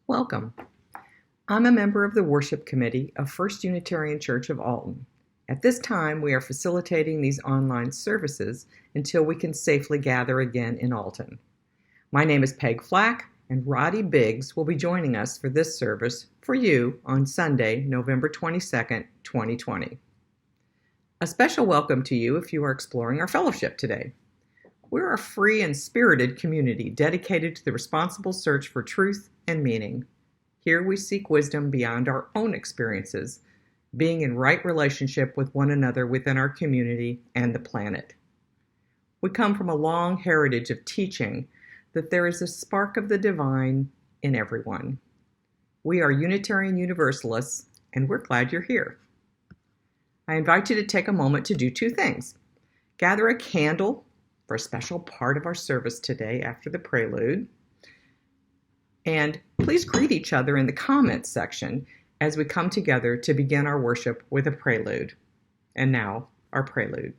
Welcome. I'm a member of the Worship Committee of First Unitarian Church of Alton. At this time, we are facilitating these online services until we can safely gather again in Alton. My name is Peg Flack, and Roddy Biggs will be joining us for this service for you on Sunday, November 22nd, 2020. A special welcome to you if you are exploring our fellowship today. We're a free and spirited community dedicated to the responsible search for truth and meaning. Here we seek wisdom beyond our own experiences, being in right relationship with one another within our community and the planet. We come from a long heritage of teaching that there is a spark of the divine in everyone. We are Unitarian Universalists, and we're glad you're here. I invite you to take a moment to do two things. Gather a candle for a special part of our service today after the prelude. And please greet each other in the comments section as we come together to begin our worship with a prelude. And now, our prelude.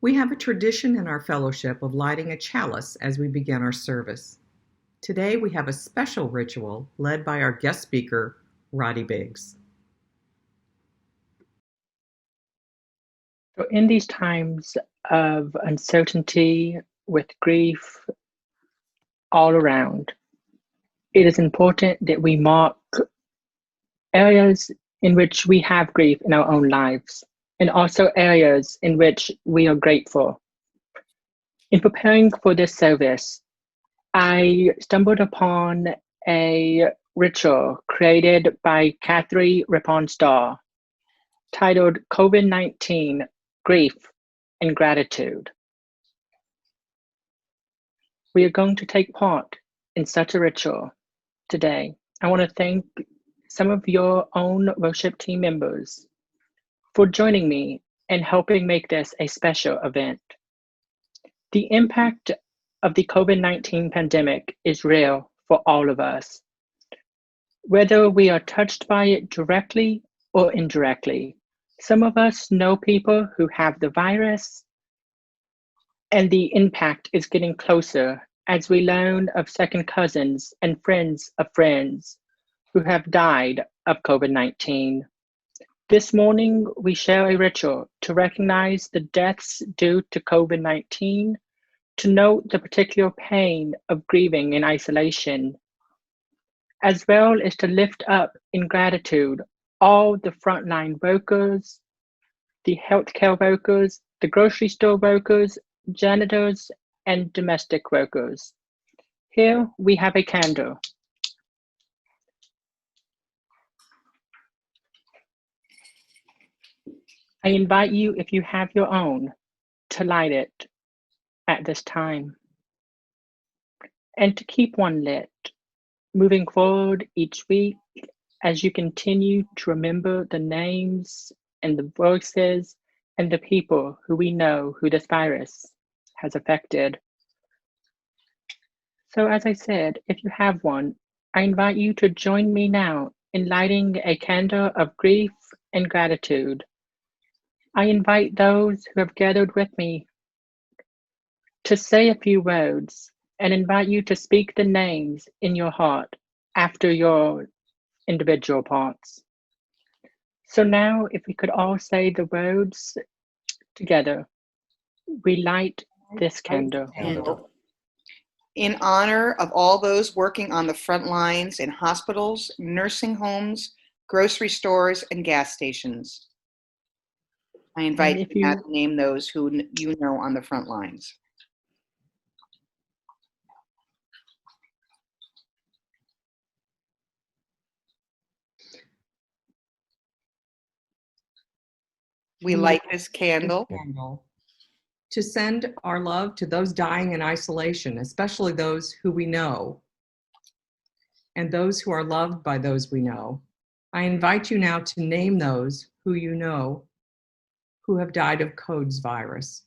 We have a tradition in our fellowship of lighting a chalice as we begin our service. Today we have a special ritual led by our guest speaker, Roddy Biggs. So in these times of uncertainty, with grief all around, it is important that we mark areas in which we have grief in our own lives, and also areas in which we are grateful. In preparing for this service, I stumbled upon a ritual created by Catherine Ripon-Starr titled COVID-19 Grief and Gratitude. We are going to take part in such a ritual today. I want to thank some of your own worship team members for joining me and helping make this a special event. The impact of the COVID-19 pandemic is real for all of us. whether we are touched by it directly or indirectly. Some of us know people who have the virus, and the impact is getting closer as we learn of second cousins and friends of friends who have died of COVID-19. This morning, we share a ritual to recognize the deaths due to COVID-19, to note the particular pain of grieving in isolation, as well as to lift up in gratitude all the frontline workers, the healthcare workers, the grocery store workers, janitors, and domestic workers. Here we have a candle. I invite you, if you have your own, to light it at this time and to keep one lit, moving forward each week as you continue to remember the names and the voices and the people who we know who this virus has affected. So as I said, if you have one, I invite you to join me now in lighting a candle of grief and gratitude. I invite those who have gathered with me to say a few words and invite you to speak the names in your heart after your individual parts. So now, if we could all say the words together, we light this candle. In honor of all those working on the front lines in hospitals, nursing homes, grocery stores, and gas stations. I invite you now to name those who you know on the front lines. We light this candle to send our love to those dying in isolation, especially those who we know and those who are loved by those we know. I invite you now to name those who you know who have died of COVID's virus.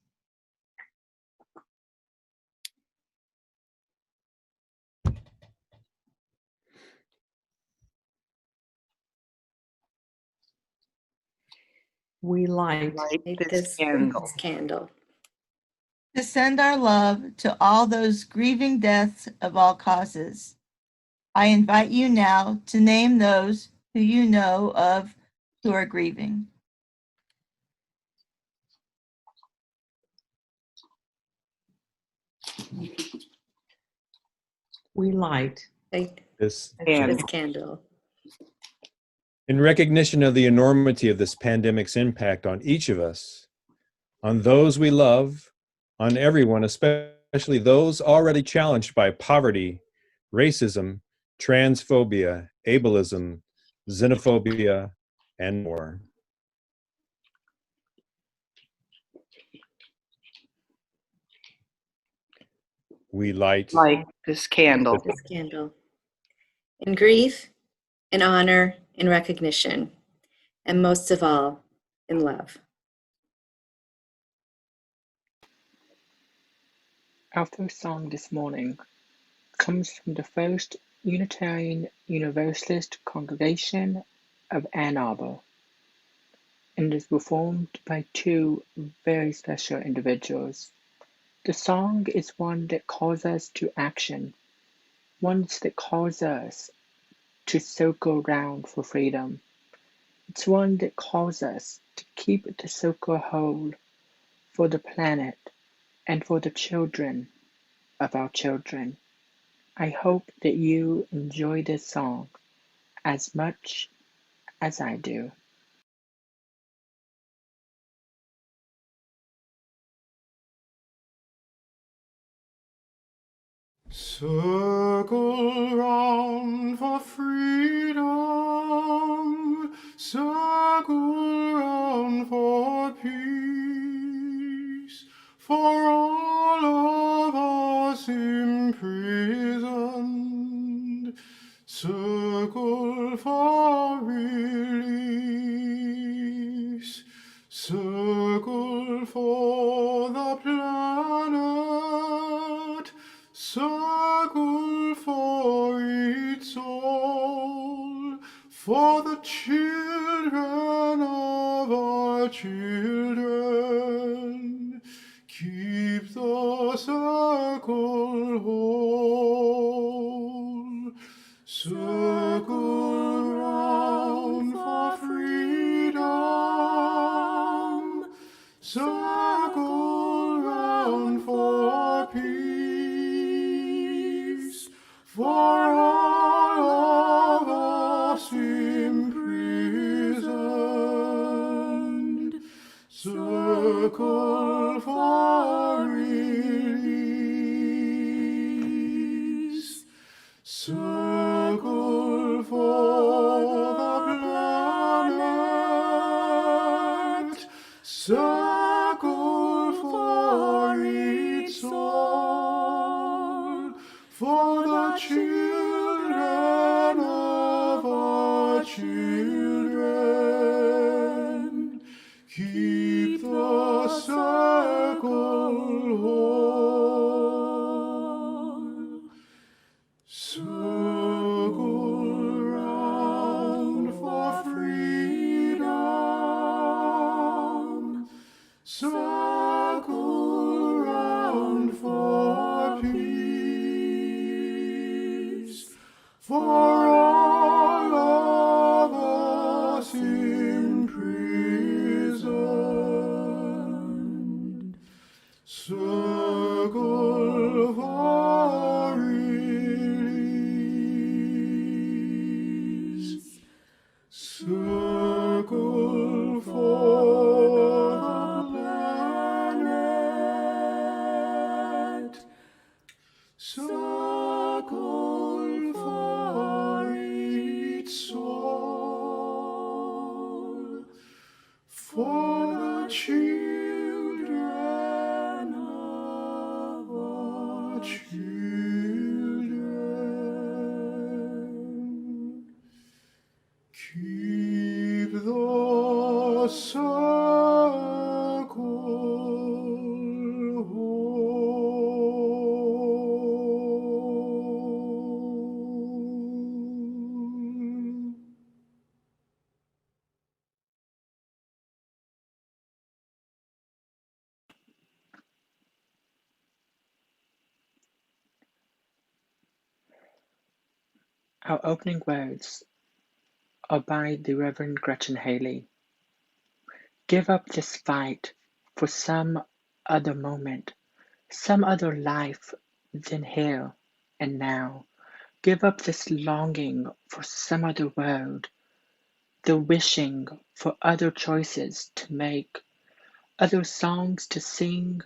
We light this candle. To send our love to all those grieving deaths of all causes. I invite you now to name those who you know of who are grieving. We light this candle. In recognition of the enormity of this pandemic's impact on each of us, on those we love, on everyone, especially those already challenged by poverty, racism, transphobia, ableism, xenophobia, and more. We light this candle. In grief, in honor, in recognition, and most of all, in love. Our first song this morning comes from the First Unitarian Universalist Congregation of Ann Arbor and is performed by two very special individuals. The song is one that calls us to action, one that calls us to circle round for freedom. It's one that calls us to keep the circle whole for the planet and for the children of our children. I hope that you enjoy this song as much as I do. Circle round for freedom, circle round for peace, for all of us imprisoned, circle for release, circle for the planet, circle for its soul. for the children of our children. Keep the circle whole. Circle round for freedom. Circle round for peace. For all of us imprisoned. Circle for release. Circle for the planet. Circle for each soul. For the children of our children. Keep the circle whole. Circle round for freedom. Circle round for peace. For all of us imprisoned. Circle for release. Circle for the planet. Circle for each soul. For the children of our children. Keep the circle whole. Our opening words are by the Reverend Gretchen Haley. Give up this fight for some other moment, some other life than here and now. Give up this longing for some other world, the wishing for other choices to make, other songs to sing,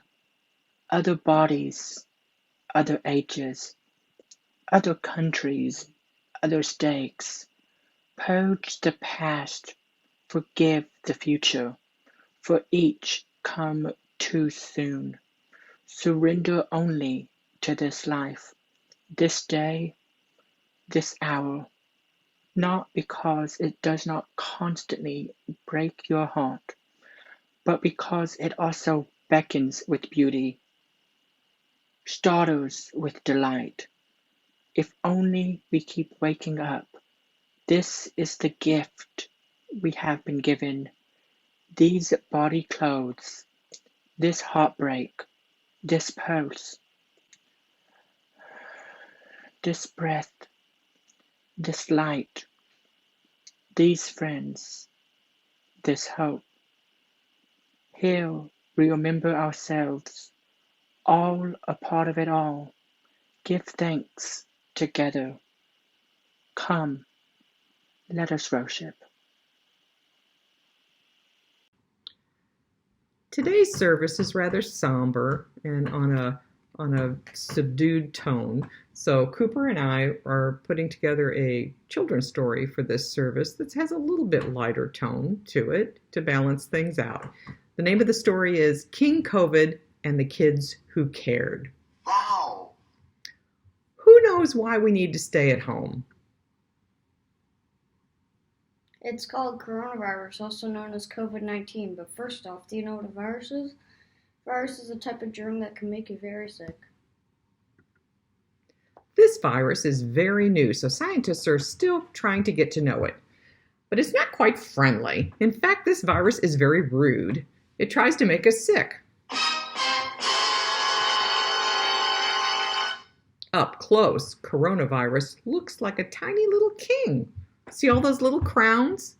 other bodies, other ages, other countries, other stakes. Purge the past, forgive the future, for each come too soon. Surrender only to this life, this day, this hour, not because it does not constantly break your heart, but because it also beckons with beauty, startles with delight. If only we keep waking up. This is the gift we have been given. These body clothes, this heartbreak, this pulse, this breath, this light, these friends, this hope. Here we remember ourselves, all a part of it all. Give thanks together. Come, let us worship. Today's service is rather somber and on a subdued tone. So Cooper and I are putting together a children's story for this service that has a little bit lighter tone to it to balance things out. The name of the story is King Cavid and the Kids Who Cared. Wow. Who knows why we need to stay at home? It's called coronavirus, also known as COVID-19. But first off, do you know what a virus is? A virus is a type of germ that can make you very sick. This virus is very new, so scientists are still trying to get to know it. But it's not quite friendly. In fact, this virus is very rude. It tries to make us sick. Up close, coronavirus looks like a tiny little king. See all those little crowns?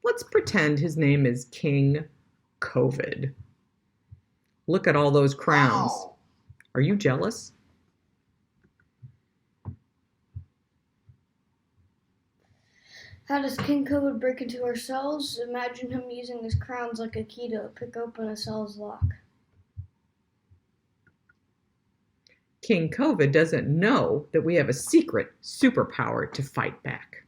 Let's pretend his name is King Cavid. Look at all those crowns. Wow. Are you jealous? How does King Cavid break into our cells? Imagine him using his crowns like a key to pick open a cell's lock. King Cavid doesn't know that we have a secret superpower to fight back.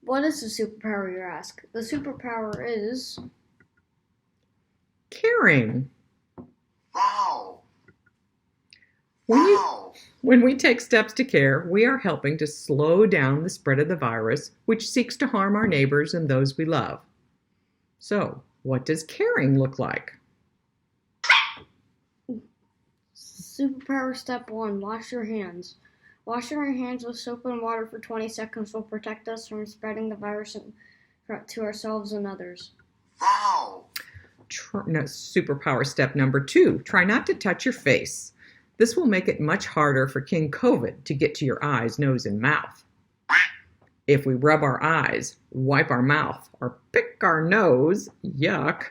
What is the superpower, you ask? The superpower is Caring. Wow. When you Wow. When we take steps to care, we are helping to slow down the spread of the virus, which seeks to harm our neighbors and those we love. So, what does caring look like? superpower step 1. Wash your hands. Washing our hands with soap and water for 20 seconds will protect us from spreading the virus to ourselves and others. Wow. Superpower step number 2. Try not to touch your face. This will make it much harder for King Cavid to get to your eyes, nose, and mouth. If we rub our eyes, wipe our mouth, or pick our nose, yuck,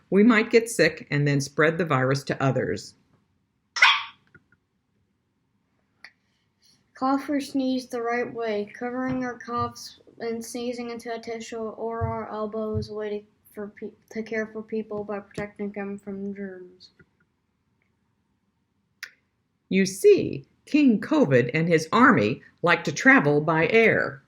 we might get sick and then spread the virus to others. Cough or sneeze the right way. Covering our coughs and sneezing into a tissue or our elbow is a way to care for people by protecting them from germs. You see, King Cavid and his army like to travel by air.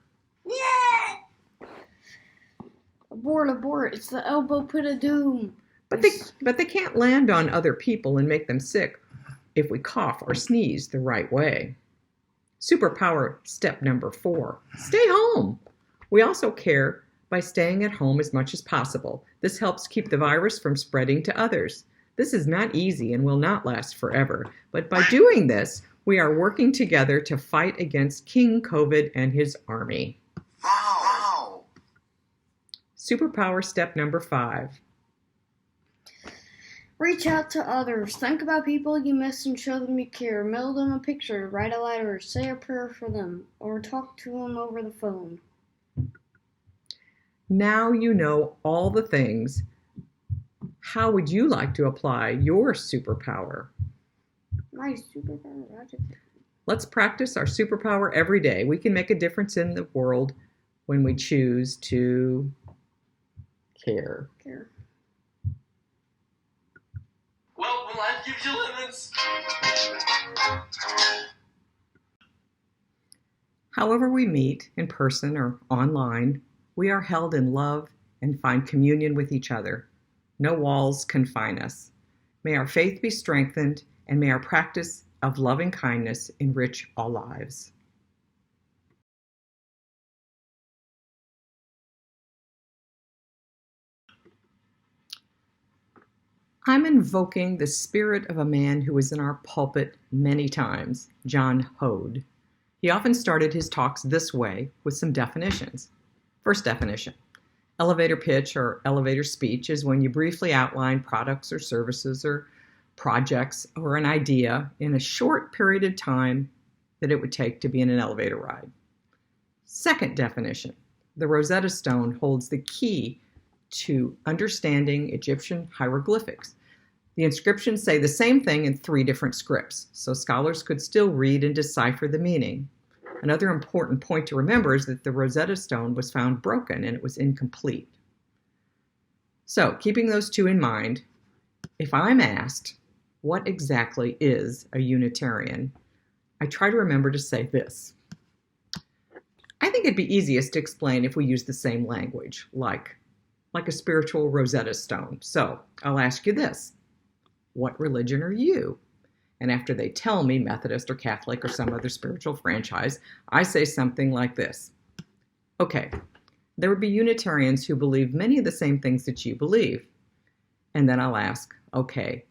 Abort, abort. It's the elbow pit of doom. But they can't land on other people and make them sick if we cough or sneeze the right way. Superpower step number 4. Stay home. We also care by staying at home as much as possible. This helps keep the virus from spreading to others. This is not easy and will not last forever, but by doing this, we are working together to fight against King Cavid and his army. Wow. Superpower step number 5. Reach out to others. Think about people you miss and show them you care. Mail them a picture, write a letter, say a prayer for them, or talk to them over the phone. Now you know all the things. How would you like to apply your superpower? My superpower, Roger. Let's practice our superpower every day. We can make a difference in the world when we choose to care. Care. Well, when life gives you lemons. However we meet, in person or online, we are held in love and find communion with each other. No walls confine us. May our faith be strengthened, and may our practice of loving kindness enrich all lives. I'm invoking the spirit of a man who was in our pulpit many times, John Hode. He often started his talks this way with some definitions. First definition. Elevator pitch or elevator speech is when you briefly outline products or services or projects or an idea in a short period of time that it would take to be in an elevator ride. Second definition. The Rosetta Stone holds the key to understanding Egyptian hieroglyphics. The inscriptions say the same thing in 3 different scripts, so scholars could still read and decipher the meaning. Another important point to remember is that the Rosetta Stone was found broken and it was incomplete. So, keeping those 2 in mind, if I'm asked, what exactly is a Unitarian? I try to remember to say this. I think it'd be easiest to explain if we use the same language, like a spiritual Rosetta Stone. So, I'll ask you this. What religion are you? And after they tell me Methodist or Catholic or some other spiritual franchise, I say something like this. Okay, there would be Unitarians who believe many of the same things that you believe. And then I'll ask, okay,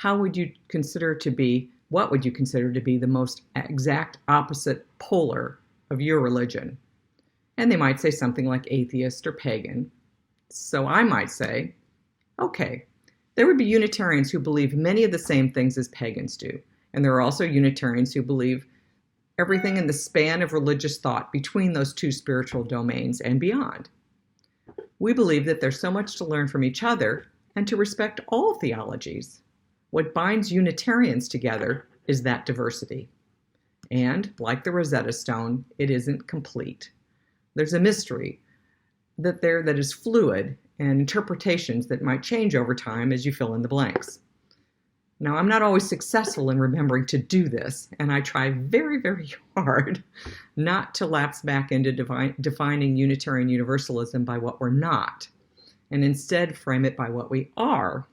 what would you consider to be the most exact opposite polar of your religion. And they might say something like atheist or pagan. So I might say, okay, there would be Unitarians who believe many of the same things as pagans do. And there are also Unitarians who believe everything in the span of religious thought between those two spiritual domains and beyond. We believe that there's so much to learn from each other and to respect all theologies. What binds Unitarians together is that diversity. And, like the Rosetta Stone, it isn't complete. There's a mystery that is fluid and interpretations that might change over time as you fill in the blanks. Now, I'm not always successful in remembering to do this, and I try very, very hard not to lapse back into defining Unitarian Universalism by what we're not, and instead frame it by what we are,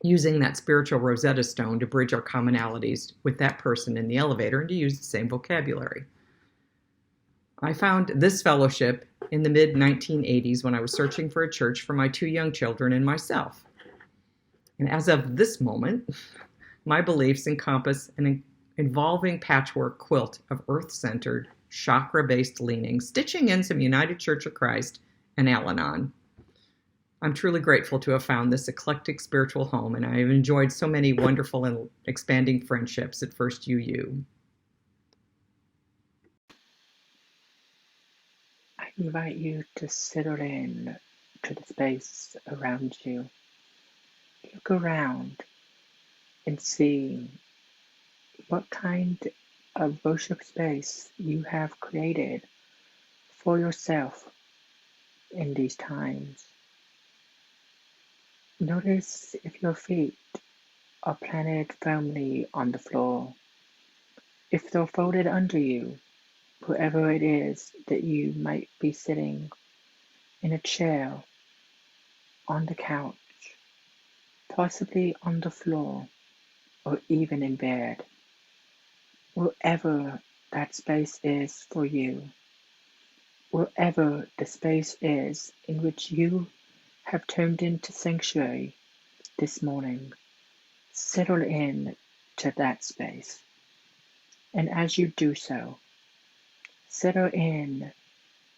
using that spiritual Rosetta Stone to bridge our commonalities with that person in the elevator and to use the same vocabulary. I found this fellowship in the mid-1980s when I was searching for a church for my 2 young children and myself. And as of this moment, my beliefs encompass an involving patchwork quilt of earth-centered, chakra-based leanings, stitching in some United Church of Christ and Al-Anon. I'm truly grateful to have found this eclectic spiritual home, and I have enjoyed so many wonderful and expanding friendships at First UU. I invite you to settle in to the space around you. Look around and see what kind of worship space you have created for yourself in these times. Notice if your feet are planted firmly on the floor, if they're folded under you, wherever it is that you might be sitting, in a chair, on the couch, possibly on the floor, or even in bed. Wherever that space is for you, wherever the space is in which you have turned into sanctuary this morning, settle in to that space. And as you do so, settle in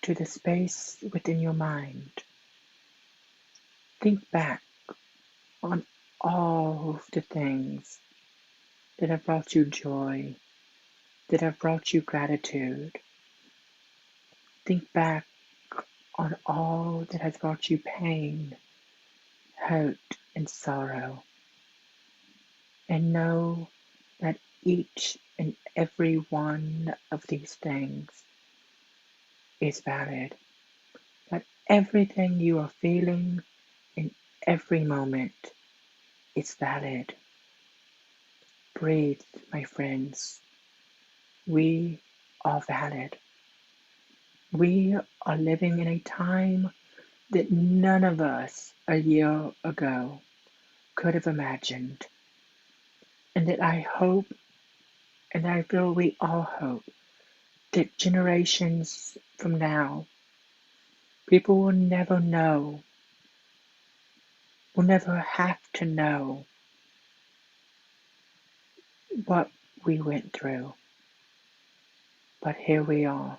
to the space within your mind. Think back on all of the things that have brought you joy, that have brought you gratitude. Think back on all that has brought you pain, hurt, and sorrow. And know that each and every one of these things is valid. That everything you are feeling in every moment is valid. Breathe, my friends. We are valid. We are living in a time that none of us a year ago could have imagined. And that I hope, and I feel we all hope, that generations from now, people will never know, will never have to know what we went through. But here we are,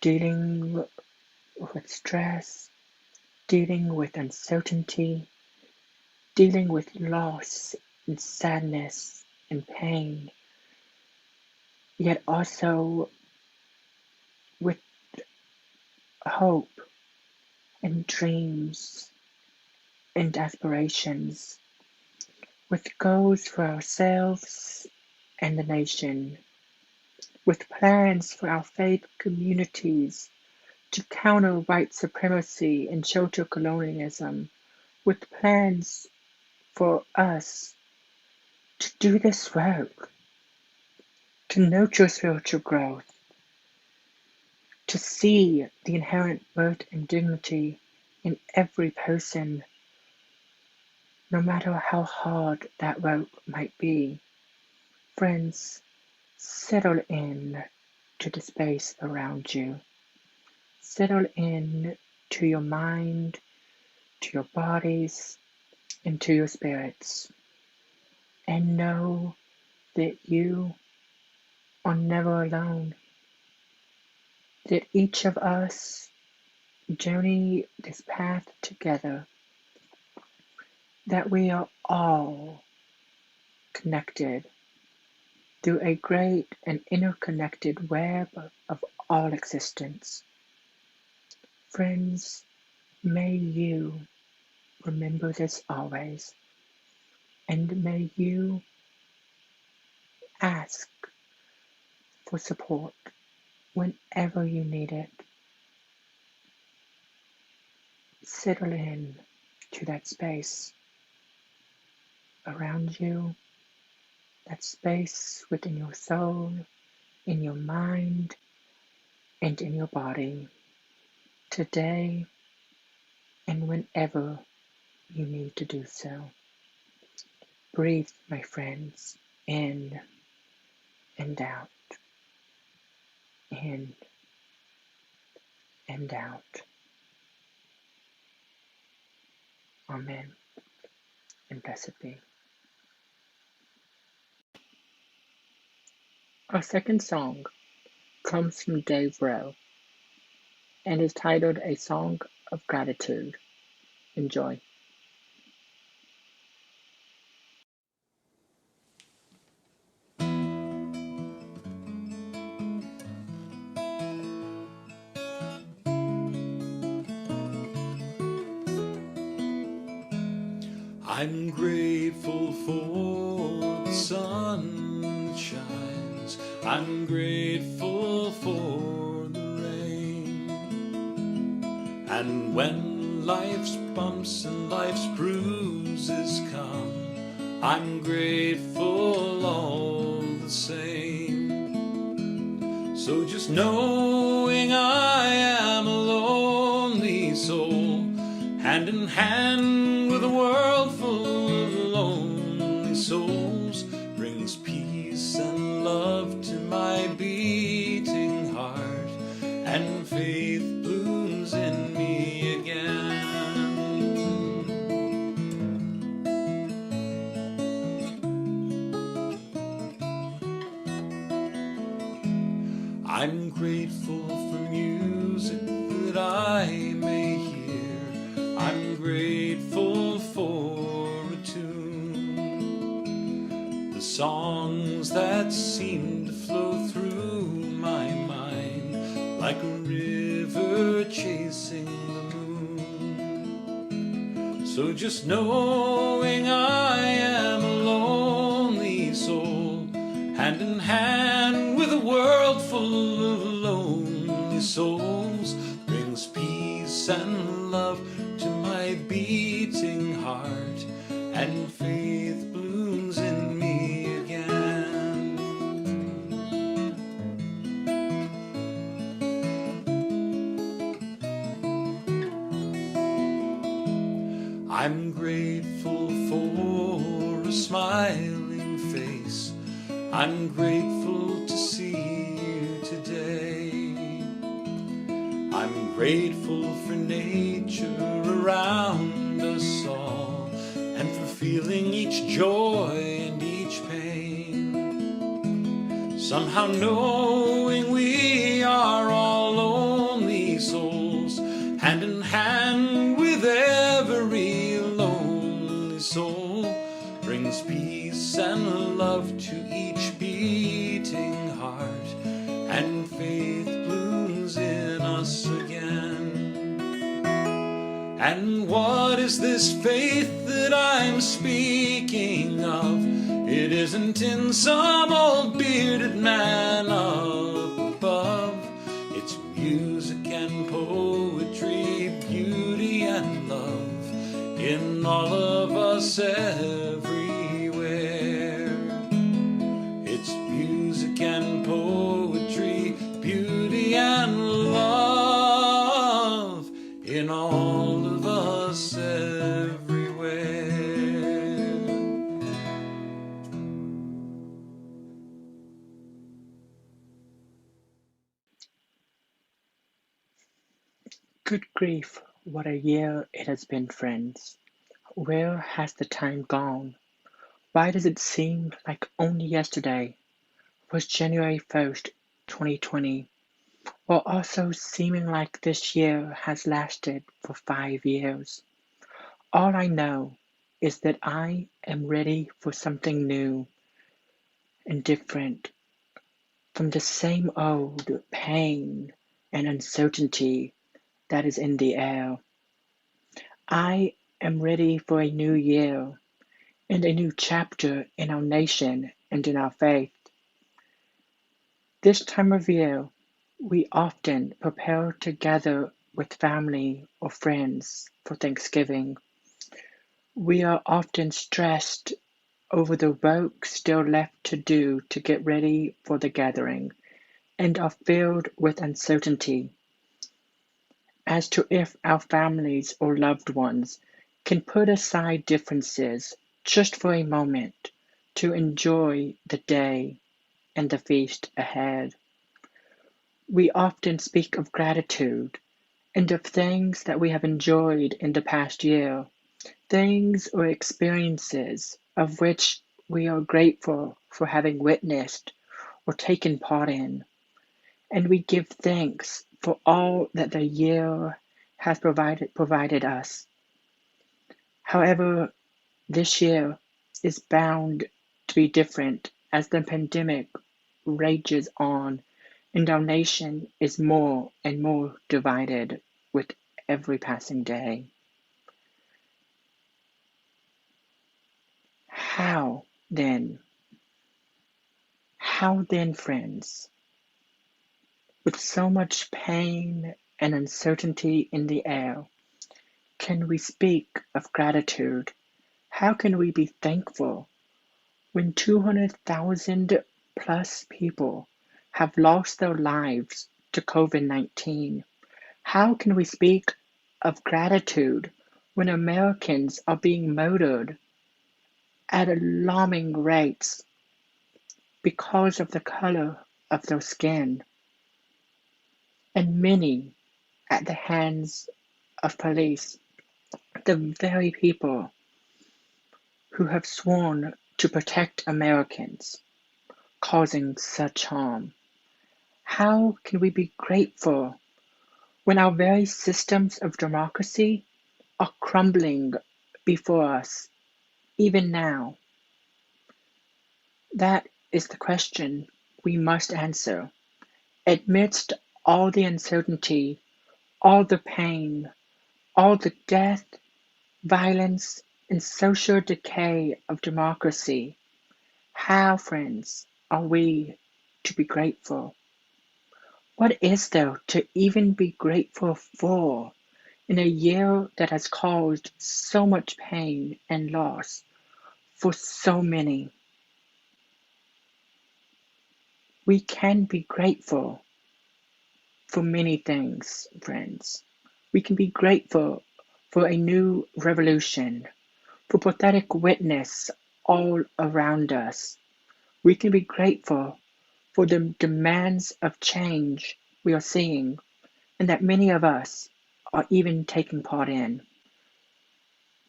dealing with stress, dealing with uncertainty, dealing with loss and sadness and pain, yet also with hope and dreams and aspirations, with goals for ourselves and the nation, with plans for our faith communities to counter white supremacy and shelter colonialism, with plans for us to do this work, to nurture spiritual growth, to see the inherent worth and dignity in every person, no matter how hard that work might be. Friends, settle in to the space around you. Settle in to your mind, to your bodies, and to your spirits. And know that you are never alone, that each of us journey this path together, that we are all connected through a great and interconnected web of all existence. Friends, may you remember this always, and may you ask for support whenever you need it. Settle in to that space around you, that space within your soul, in your mind, and in your body, today and whenever you need to do so. Breathe, my friends, in and out, in and out. Amen, and blessed be. Our second song comes from Dave Rowe and is titled A Song of Gratitude. Enjoy. I'm grateful for the sun that shines. I'm grateful for the rain. And when life's bumps and life's bruises come, I'm grateful all the same. So just knowing I am a lonely soul, hand in hand with a world full of lonely souls, brings peace and love to my beating heart, and faith blooms in me again. I'm grateful for music that I may hear. I'm grateful for a tune, the songs that seem to flow through my mind like a river chasing the moon. So just knowing I am a lonely soul, hand in hand with a world full of lonely souls, brings peace and love to my beating heart, and faith blooms in me again. I'm grateful for a smiling face. I'm grateful to see you today. I'm grateful for nature around us all, and for feeling each joy and each pain. Somehow knowing we are all lonely souls, hand in hand with every lonely soul, brings peace and love to each beating heart, and faith blooms in us again. And what is this faith that I'm speaking of? It isn't in some old bearded man up above. It's music and poetry, beauty and love in all of us everywhere. It's music and poetry, beauty and love in all of us everywhere. Good grief, what a year it has been, friends. Where has the time gone? Why does it seem like only yesterday? was January 1st, 2020, while also seeming like this year has lasted for 5 years. All I know is that I am ready for something new and different from the same old pain and uncertainty that is in the air. I am ready for a new year and a new chapter in our nation and in our faith. This time of year, we often prepare to gather with family or friends for Thanksgiving. We are often stressed over the work still left to do to get ready for the gathering and are filled with uncertainty as to if our families or loved ones can put aside differences just for a moment to enjoy the day and the feast ahead. We often speak of gratitude and of things that we have enjoyed in the past year, things or experiences of which we are grateful for having witnessed or taken part in, and we give thanks for all that the year has provided us. However, this year is bound to be different as the pandemic rages on and our nation is more and more divided with every passing day. How then, friends, with so much pain and uncertainty in the air, can we speak of gratitude? How can we be thankful when 200,000 plus people have lost their lives to COVID-19? How can we speak of gratitude when Americans are being murdered at alarming rates because of the color of their skin, and many at the hands of police, the very people who have sworn to protect Americans, causing such harm? How can we be grateful when our very systems of democracy are crumbling before us, even now? That is the question we must answer. Amidst all the uncertainty, all the pain, all the death, violence, and social decay of democracy, how, friends, are we to be grateful? What is there to even be grateful for in a year that has caused so much pain and loss for so many? We can be grateful for many things, friends. We can be grateful for a new revolution, for pathetic witness all around us. We can be grateful for the demands of change we are seeing and that many of us are even taking part in.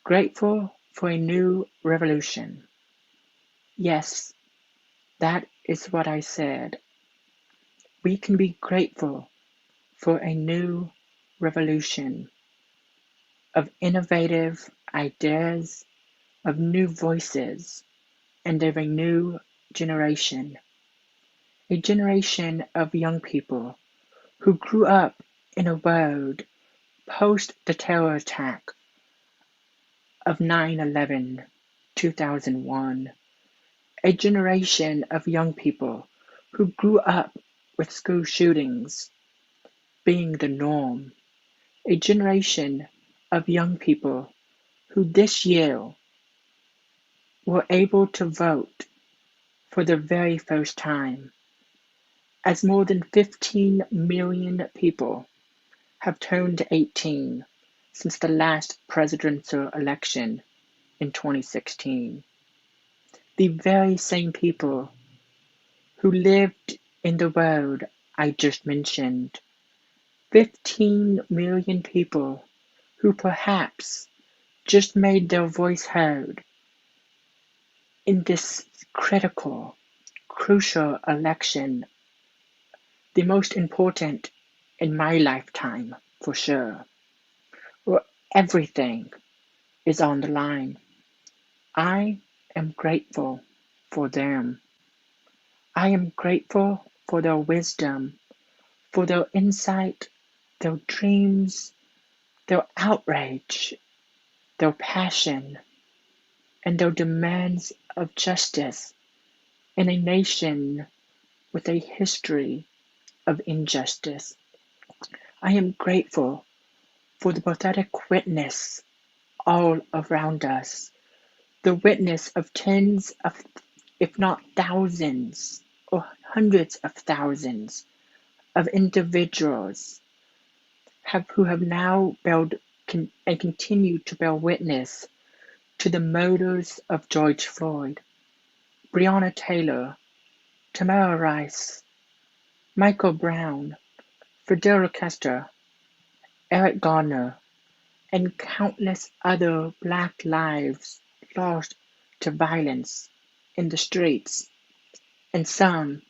Grateful for a new revolution. Yes, that is what I said. We can be grateful for a new revolution of innovative ideas, of new voices, and of a new generation. A generation of young people who grew up in a world post the terror attack of 9/11, 2001. A generation of young people who grew up with school shootings being the norm. A generation of young people who this year were able to vote for the very first time, as more than 15 million people have turned 18 since the last presidential election in 2016. The very same people who lived in the world I just mentioned. 15 million people who perhaps just made their voice heard in this critical crucial election, the most important in my lifetime, for sure, where everything is on the line. I am grateful for them. I am grateful for their wisdom, for their insight, their dreams, their outrage, their passion, and their demands of justice in a nation with a history of injustice. I am grateful for the pathetic witness all around us, the witness of tens of, if not thousands, or hundreds of thousands of individuals who have now and continue to bear witness to the murders of George Floyd, Breonna Taylor, Tamara Rice, Michael Brown, Fidel Castro, Eric Garner, and countless other Black lives lost to violence in the streets, and some,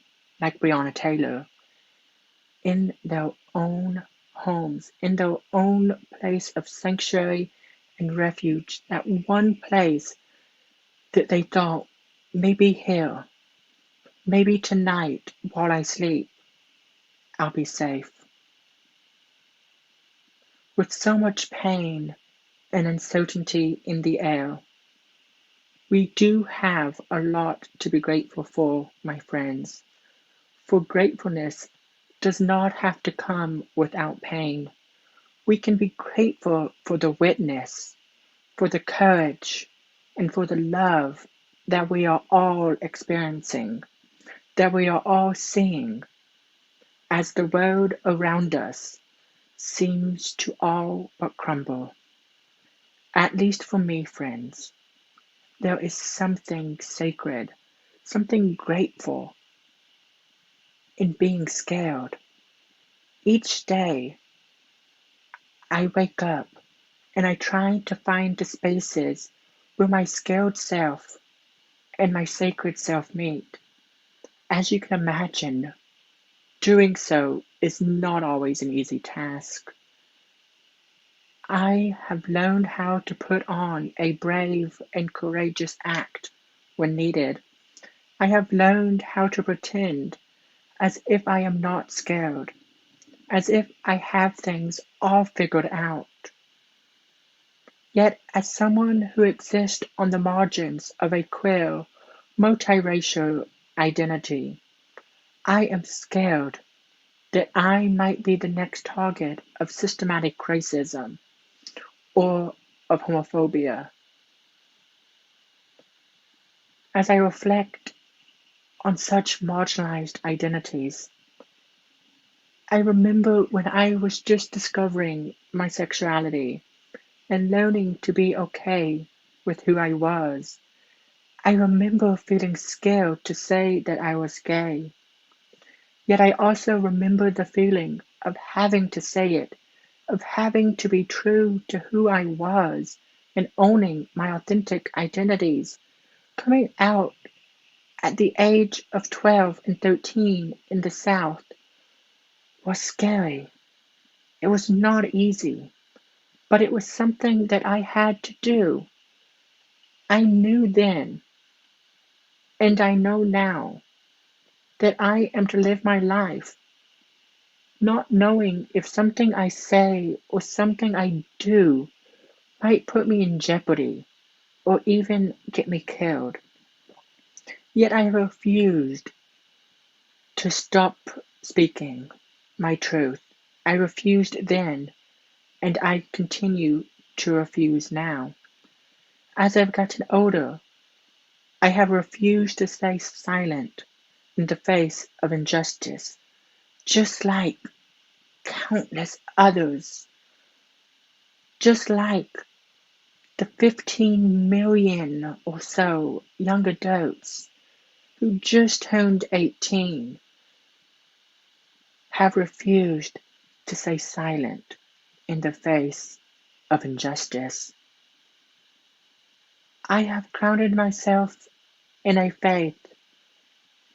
like Breonna Taylor, in their own homes, in their own place of sanctuary and refuge, that one place that they thought, maybe here, maybe tonight while I sleep, I'll be safe. With so much pain and uncertainty in the air, we do have a lot to be grateful for, my friends. For gratefulness does not have to come without pain. We can be grateful for the witness, for the courage, and for the love that we are all experiencing, that we are all seeing, as the world around us seems to all but crumble. At least for me, friends, there is something sacred, something grateful in being scared. Each day I wake up and I try to find the spaces where my scared self and my sacred self meet. As you can imagine, doing so is not always an easy task. I have learned how to put on a brave and courageous act when needed. I have learned how to pretend as if I am not scared, as if I have things all figured out. Yet, as someone who exists on the margins of a queer, multiracial identity, I am scared that I might be the next target of systematic racism or of homophobia. As I reflect on such marginalized identities, I remember when I was just discovering my sexuality and learning to be okay with who I was. I remember feeling scared to say that I was gay. Yet I also remember the feeling of having to say it, of having to be true to who I was and owning my authentic identities. Coming out at the age of 12 and 13 in the South was scary. It was not easy, but it was something that I had to do. I knew then, and I know now, that I am to live my life, not knowing if something I say or something I do might put me in jeopardy or even get me killed. Yet I refused to stop speaking my truth. I refused then, and I continue to refuse now. As I've gotten older, I have refused to stay silent in the face of injustice, just like countless others, just like the 15 million or so young adults who just turned 18 have refused to stay silent in the face of injustice. I have grounded myself in a faith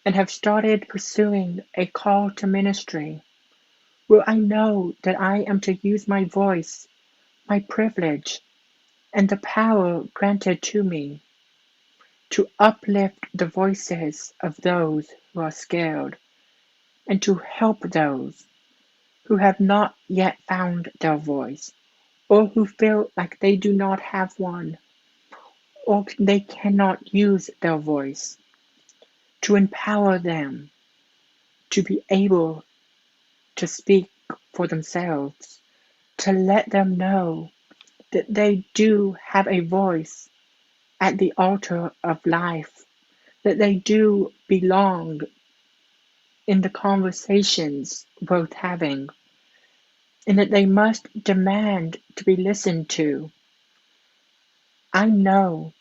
and have started pursuing a call to ministry where I know that I am to use my voice, my privilege, and the power granted to me to uplift the voices of those who are scared and to help those who have not yet found their voice or who feel like they do not have one or they cannot use their voice, to empower them to be able to speak for themselves, to let them know that they do have a voice at the altar of life, that they do belong in the conversations worth having, and that they must demand to be listened to. I know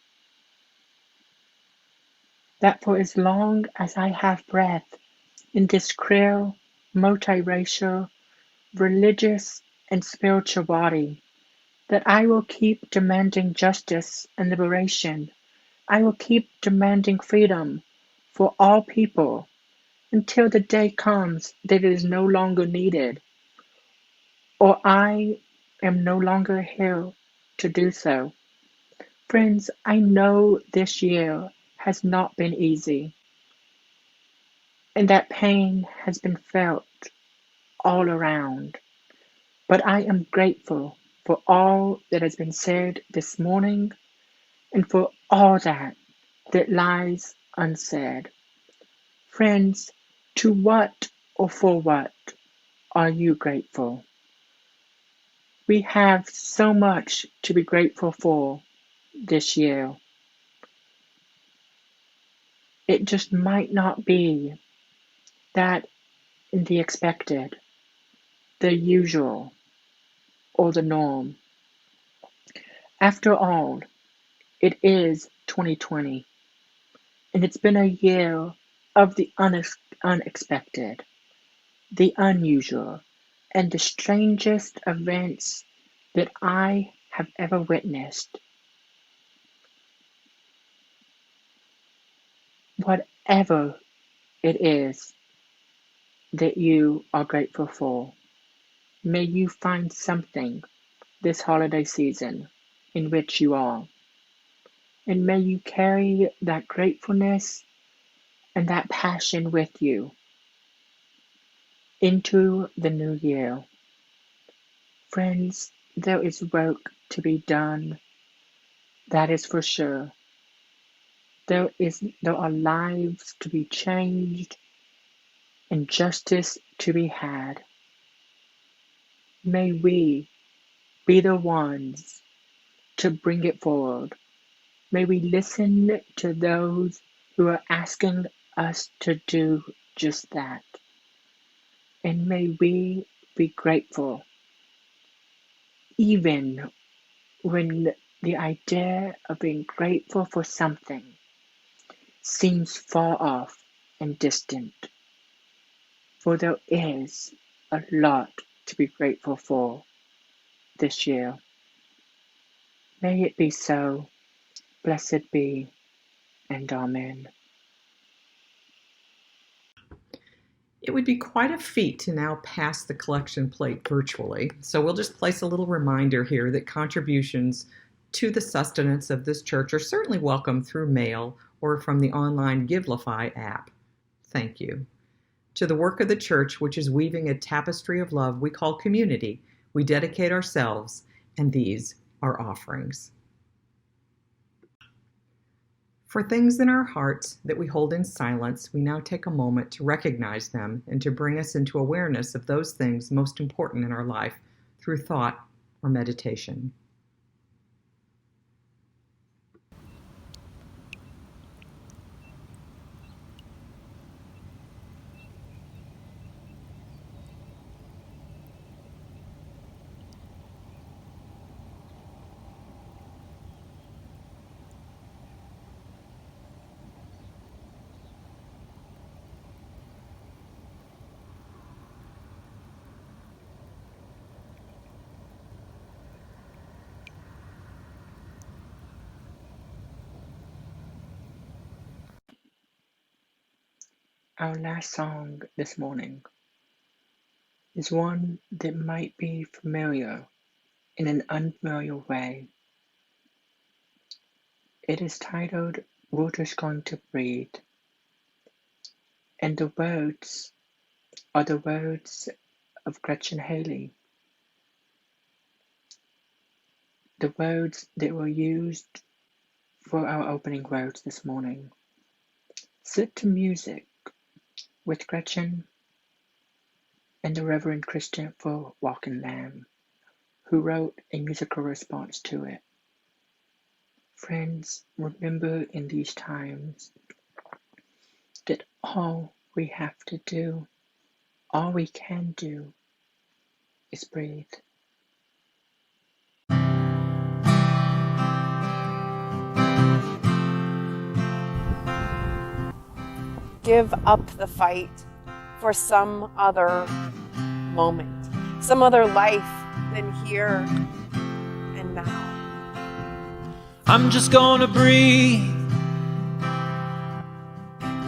that for as long as I have breath in this cruel, multiracial, religious, and spiritual body, that I will keep demanding justice and liberation. I will keep demanding freedom for all people until the day comes that it is no longer needed, or I am no longer here to do so. Friends, I know this year has not been easy, and that pain has been felt all around. But I am grateful for all that has been said this morning and for all that lies unsaid. Friends, to what or for what are you grateful? We have so much to be grateful for this year. It just might not be that in the expected, the usual, or the norm. After all, it is 2020, and it's been a year of the unexpected, the unusual, and the strangest events that I have ever witnessed. Whatever it is that you are grateful for, may you find something this holiday season in which you are, and may you carry that gratefulness and that passion with you into the new year. Friends, there is work to be done, that is for sure. There are lives to be changed and justice to be had. May we be the ones to bring it forward. May we listen to those who are asking us to do just that. And may we be grateful, even when the idea of being grateful for something seems far off and distant. For there is a lot to be grateful for this year. May it be so. Blessed be, and Amen. It would be quite a feat to now pass the collection plate virtually, so we'll just place a little reminder here that contributions to the sustenance of this church are certainly welcome through mail or from the online Givelify app. Thank you. To the work of the church, which is weaving a tapestry of love we call community, we dedicate ourselves, and these are offerings. For things in our hearts that we hold in silence, we now take a moment to recognize them and to bring us into awareness of those things most important in our life through thought or meditation. Our last song this morning is one that might be familiar in an unfamiliar way. It is titled Water's Going to Breathe, and the words are the words of Gretchen Haley, the words that were used for our opening words this morning. Sit to music with Gretchen and the Reverend Christopher Walken Lamb, who wrote a musical response to it. Friends, remember in these times that all we have to do, all we can do, is breathe. Give up the fight for some other moment, some other life than here and now. I'm just gonna breathe.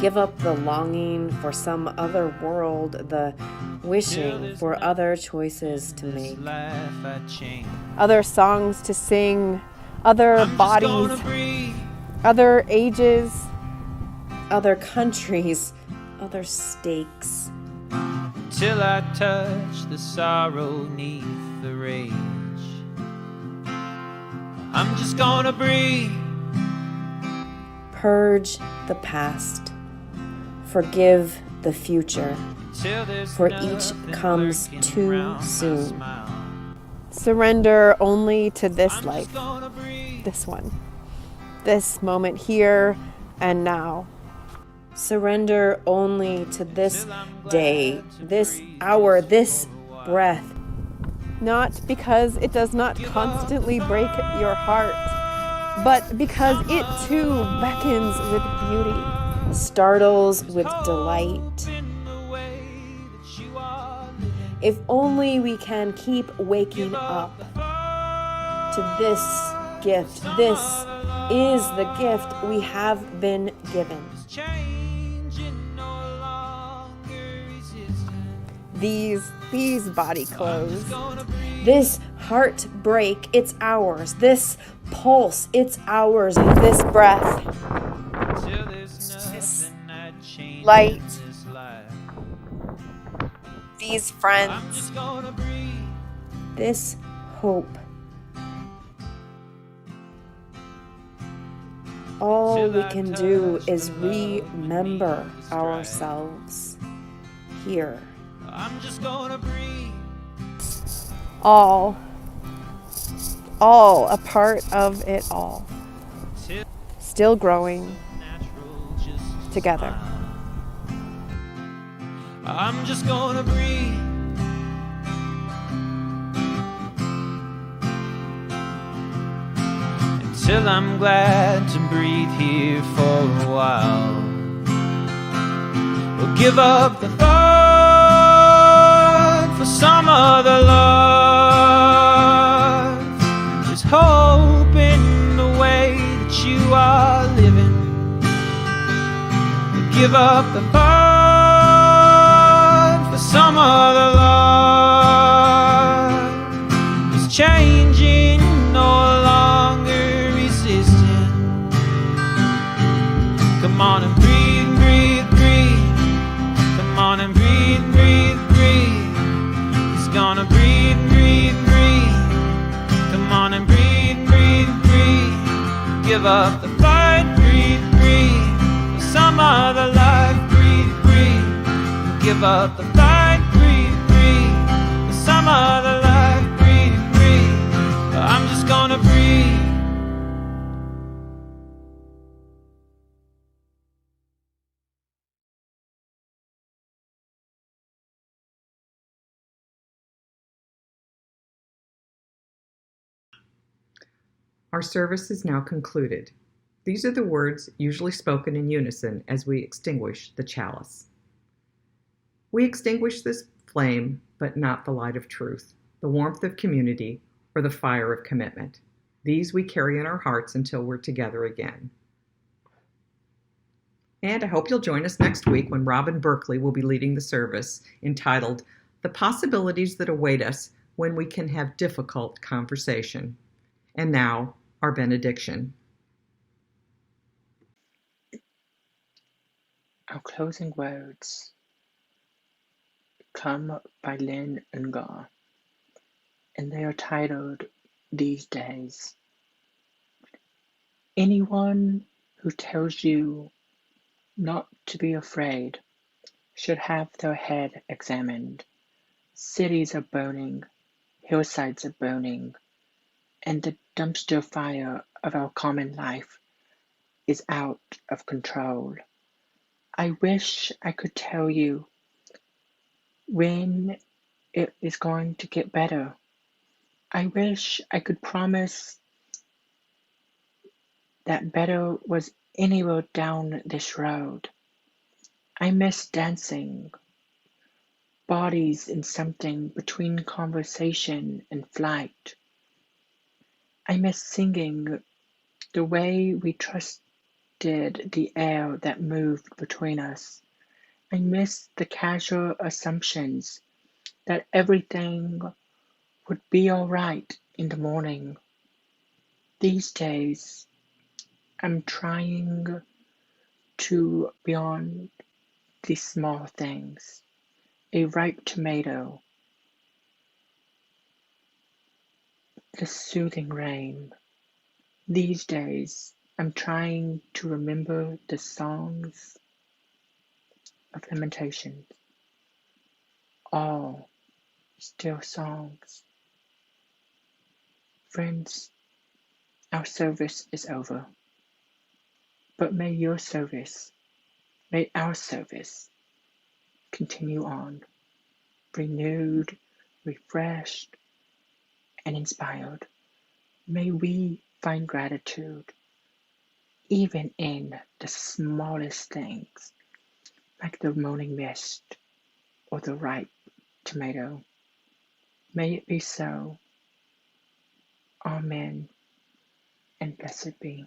Give up the longing for some other world, the wishing for other choices to make. Other songs to sing, other bodies, other ages, other countries, other stakes. Till I touch the sorrow neath the rage. I'm just gonna breathe. Purge the past. Forgive the future. For each comes too soon. Surrender only to this life, this one, this moment here and now. Surrender only to this day, this hour, this breath. Not because it does not constantly break your heart, but because it too beckons with beauty, startles with delight. If only we can keep waking up to this gift. This is the gift we have been given. These body clothes. This heartbreak, it's ours. This pulse, it's ours. This breath. This light. These friends. This hope. All we can do is remember ourselves here. I'm just gonna breathe. All a part of it all. Still growing together. I'm just gonna breathe. Until I'm glad to breathe here for a while. We'll give up the thought for some other love. There's hope in the way that you are living. We'll give up the thought for some other love. It's changing, no longer resisting. Come on and breathe, breathe, breathe. Come on and breathe, breathe, breathe. It's gonna breathe, breathe, breathe. Come on and breathe, breathe, breathe. Give up the fight, breathe, breathe. For some other life, breathe, breathe. Give up the fight, breathe, breathe. For some other life, breathe, breathe. I'm just gonna breathe. Our service is now concluded. These are the words usually spoken in unison as we extinguish the chalice. We extinguish this flame, but not the light of truth, the warmth of community, or the fire of commitment. These we carry in our hearts until we're together again. And I hope you'll join us next week when Robin Berkeley will be leading the service entitled The Possibilities That Await Us When We Can Have Difficult Conversation. And now, our benediction. Our closing words come by Lynn and Caugh, and they are titled These Days. Anyone who tells you not to be afraid should have their head examined. Cities are burning, hillsides are burning, and the dumpster fire of our common life is out of control. I wish I could tell you when it is going to get better. I wish I could promise that better was anywhere down this road. I miss dancing, bodies in something between conversation and flight. I miss singing the way we trusted the air that moved between us. I miss the casual assumptions that everything would be all right in the morning. These days, I'm trying to beyond these small things. A ripe tomato, the soothing rain. These days, I'm trying to remember the songs of Lamentations. All still songs. Friends, our service is over. But may our service continue on, renewed, refreshed, and inspired. May we find gratitude even in the smallest things, like the morning mist or the ripe tomato. May it be so. Amen, and blessed be.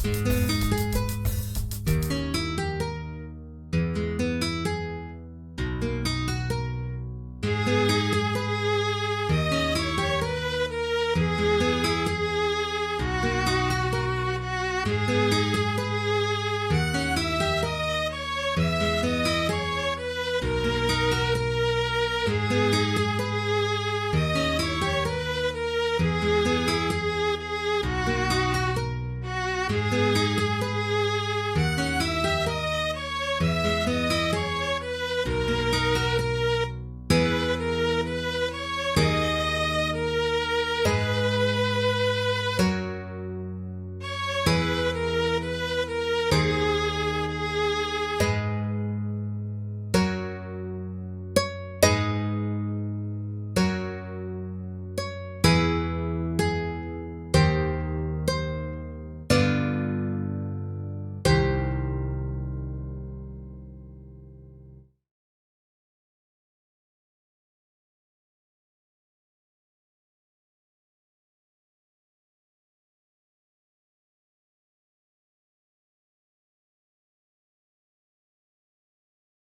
Thank you.